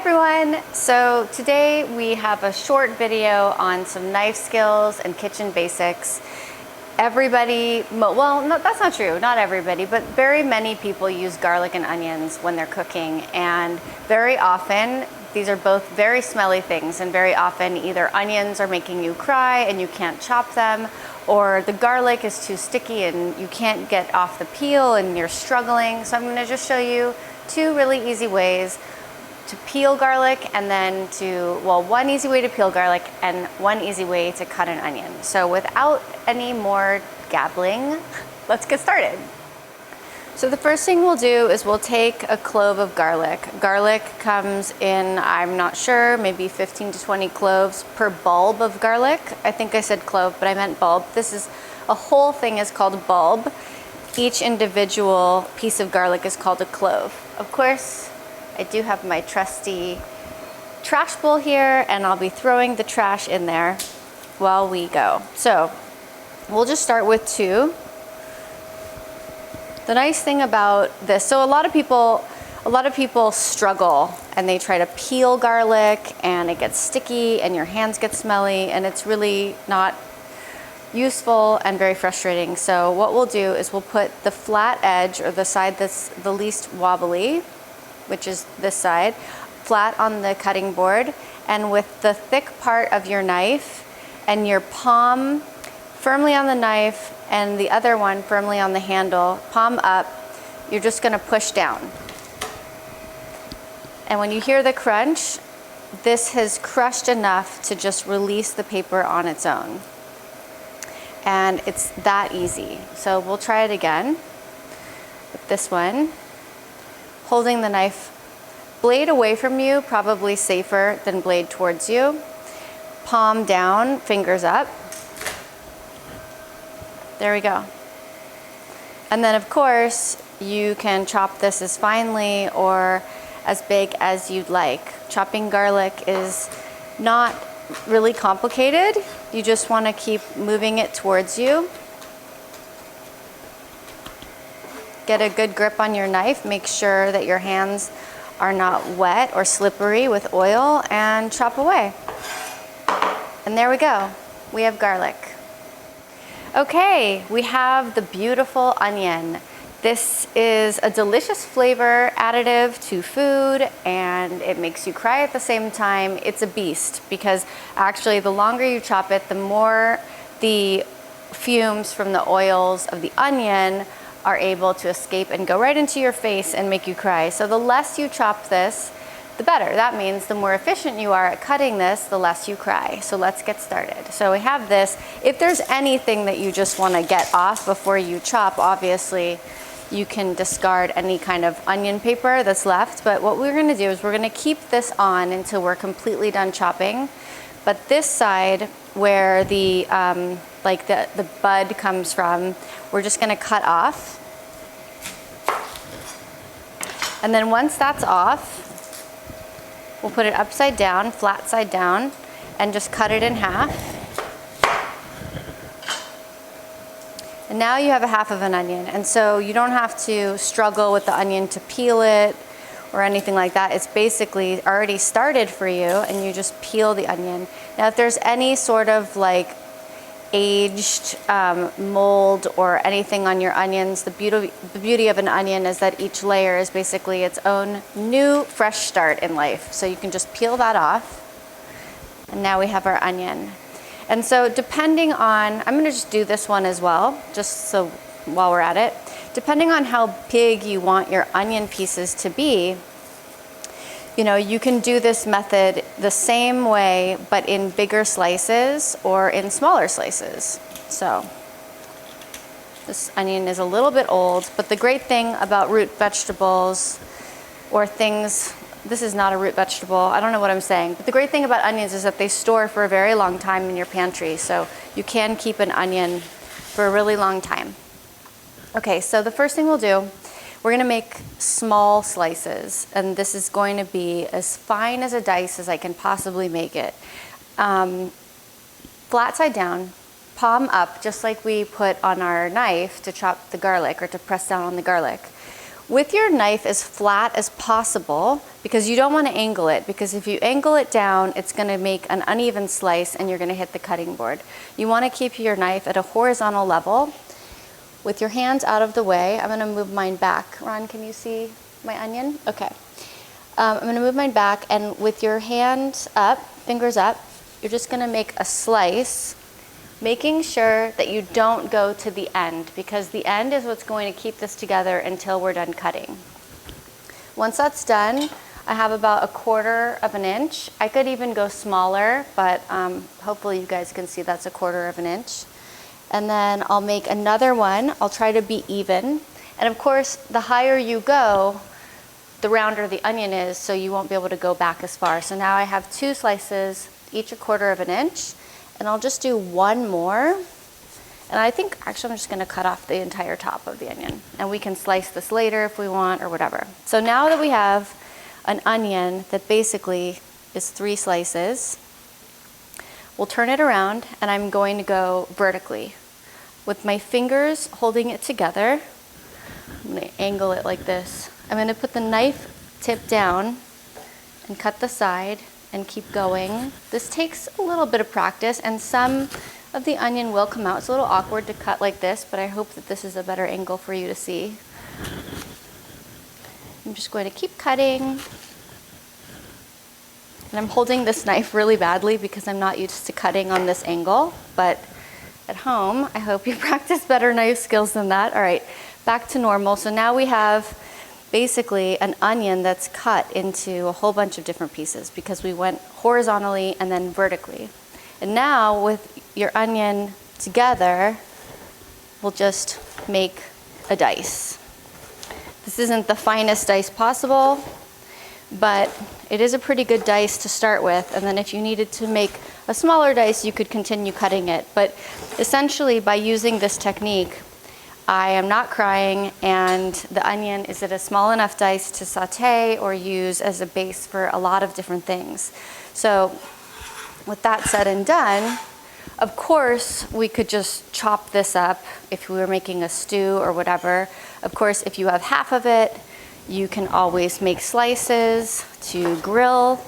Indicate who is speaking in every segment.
Speaker 1: everyone! So today we have a short video on some knife skills and kitchen basics. Everybody, well, no, that's not true, not everybody, but very many people use garlic and onions when they're cooking, and very often these are both very smelly things, and very often either onions are making you cry and you can't chop them, or the garlic is too sticky and you can't get off the peel and you're struggling. So I'm going to just show you two really easy ways to peel garlic, and then one easy way to peel garlic and one easy way to cut an onion. So without any more gabbling, let's get started. So the first thing we'll do is we'll take a clove of garlic. Garlic comes in, I'm not sure, maybe 15 to 20 cloves per bulb of garlic. I think I said clove, but I meant bulb. A whole thing is called a bulb. Each individual piece of garlic is called a clove. Of course, I do have my trusty trash bowl here, and I'll be throwing the trash in there while we go. So we'll just start with two. The nice thing about this, so a lot of people struggle and they try to peel garlic and it gets sticky and your hands get smelly, and it's really not useful and very frustrating. So what we'll do is we'll put the flat edge, or the side that's the least wobbly, which is this side, flat on the cutting board, and with the thick part of your knife and your palm firmly on the knife and the other one firmly on the handle, palm up, you're just going to push down. And when you hear the crunch, this has crushed enough to just release the paper on its own. And it's that easy. So we'll try it again with this one. Holding the knife blade away from you, probably safer than blade towards you. Palm down, fingers up. There we go. And then of course, you can chop this as finely or as big as you'd like. Chopping garlic is not really complicated. You just want to keep moving it towards you. Get a good grip on your knife. Make sure that your hands are not wet or slippery with oil, and chop away. And there we go. We have garlic. Okay, we have the beautiful onion. This is a delicious flavor additive to food, and it makes you cry at the same time. It's a beast because actually the longer you chop it, the more the fumes from the oils of the onion are able to escape and go right into your face and make you cry. So the less you chop this, the better. That means the more efficient you are at cutting this, the less you cry. So let's get started. So we have this. If there's anything that you just want to get off before you chop, obviously you can discard any kind of onion paper that's left. But what we're going to do is we're going to keep this on until we're completely done chopping. But this side where the the bud comes from, we're just going to cut off. And then once that's off, we'll put it upside down, flat side down, and just cut it in half. And now you have a half of an onion. And so you don't have to struggle with the onion to peel it or anything like that. It's basically already started for you, and you just peel the onion. Now if there's any sort of like aged mold or anything on your onions, the beauty of an onion is that each layer is basically its own new fresh start in life. So you can just peel that off, and now we have our onion. And so depending on, I'm going to just do this one as well, just so while we're at it, depending on how big you want your onion pieces to be, you can do this method the same way, but in bigger slices or in smaller slices. So this onion is a little bit old, but the great thing about root vegetables or things, this is not a root vegetable, I don't know what I'm saying, but the great thing about onions is that they store for a very long time in your pantry. So you can keep an onion for a really long time. Okay, so the first thing we'll do, we're going to make small slices, and this is going to be as fine as a dice as I can possibly make it. Flat side down, palm up, just like we put on our knife to chop the garlic or to press down on the garlic. with your knife as flat as possible, because you don't want to angle it, because if you angle it down, it's going to make an uneven slice and you're going to hit the cutting board. You want to keep your knife at a horizontal level with your hands out of the way. I'm going to move mine back. Ron, can you see my onion? Okay. I'm going to move mine back, and with your hands up, fingers up, you're just going to make a slice, making sure that you don't go to the end, because the end is what's going to keep this together until we're done cutting. Once that's done, I have about 1/4 of an inch. I could even go smaller, but hopefully you guys can see that's 1/4 of an inch. And then I'll make another one. I'll try to be even. And of course, the higher you go, the rounder the onion is, so you won't be able to go back as far. So now I have 2 slices, each 1/4 of an inch. And I'll just do one more. And I think actually I'm just going to cut off the entire top of the onion. And we can slice this later if we want, or whatever. So now that we have an onion that basically is 3 slices, we'll turn it around, and I'm going to go vertically. With my fingers holding it together, I'm going to angle it like this. I'm going to put the knife tip down and cut the side and keep going. This takes a little bit of practice, and some of the onion will come out. It's a little awkward to cut like this, but I hope that this is a better angle for you to see. I'm just going to keep cutting. And I'm holding this knife really badly because I'm not used to cutting on this angle, but at home, I hope you practice better knife skills than that. All right, back to normal. So now we have basically an onion that's cut into a whole bunch of different pieces because we went horizontally and then vertically. And now with your onion together, we'll just make a dice. This isn't the finest dice possible, but it is a pretty good dice to start with. And then if you needed to make a smaller dice, you could continue cutting it. But essentially by using this technique, I am not crying, and the onion is at a small enough dice to saute or use as a base for a lot of different things. So with that said and done, of course, we could just chop this up if we were making a stew or whatever. Of course, if you have half of it, you can always make slices to grill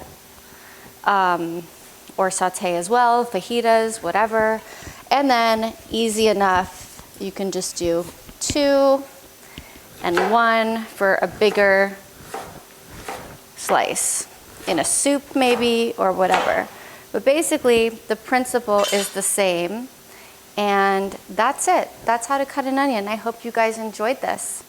Speaker 1: or saute as well, fajitas, whatever. And then easy enough, you can just do 2 and 1 for a bigger slice in a soup maybe, or whatever. But basically the principle is the same, and that's it. That's how to cut an onion. I hope you guys enjoyed this.